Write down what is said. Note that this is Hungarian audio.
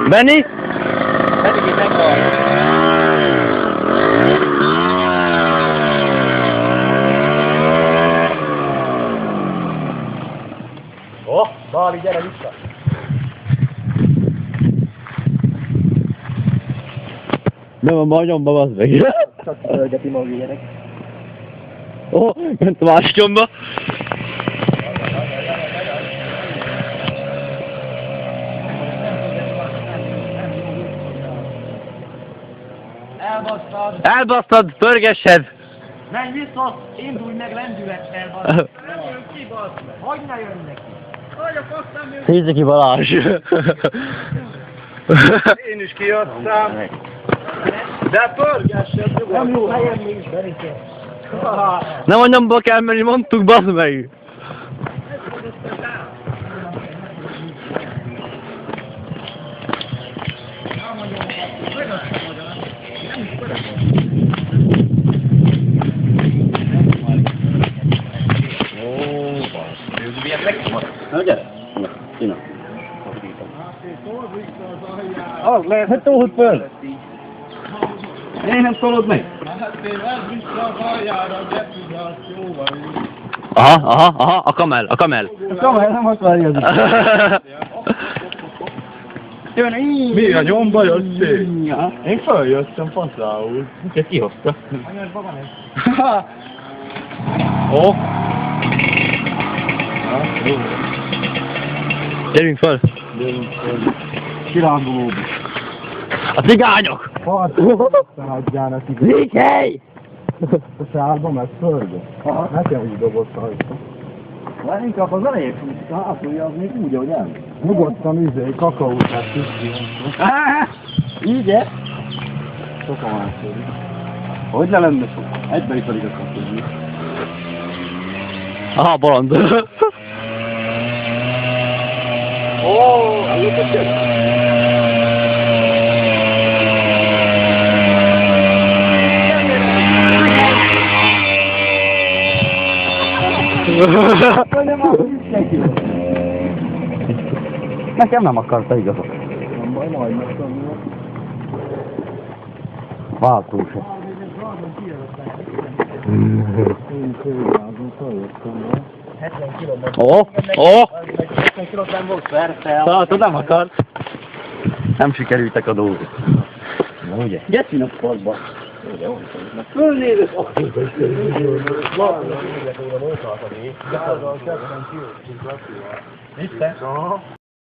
Benni? Pedig itt meghalt. Báli, gyere vissza! Nem a magyomba, bazd meg. Csak tölgeti maga gyerek. Ó, ment a másik nyomba. Elbasztad! Elbasztad, pörgessed! Menj vissza! Indulj meg lendülettel, bazd! Nem jön ki, bazd meg! Hogy ne jön neki? Hogy a fasz nem jön ki? Nézze ki Balázs! Én is kiadtam. De pörgessed, Nem jó helyen nincs, Berike. Nem a nyomba kell menni, mondtuk, bazd meg! Na gyere! Ina. Az lehet, hogy tolod föl! Én nem tolod meg! Aha, a kamel. A kamera nem akarja az. Jön így! Mi a nyomba jöttél? Én följöttem faszául. Úgyhogy kihozta. Anyasba van ez? Ó! Gyerünk föl! Kirándulóbb. A cigányok! Feladjál neki. Zékely! A sárba meg földön. Nekem úgy dobott rajta. Már inkább az elejét átolja, az még úgy, ahogy el. Nyugodtan kakaót hát Így-e? sokan második. Hogy ne lenne sok? Egybe is alig akarsz tudni. Aha, bolond. Ó, előtt jön. Nekem nem akarta igazat. Nem baj, majd megtanulok. Váltó se. Én főjázom, feljöttem be. 70 kilóban. Ó! 70 kilót nem volt persze. Látod, nem akart. Nem sikerültek a dolgok. Na ugye? Gyertin a sportba. Fölnézek, akkor is Vissza?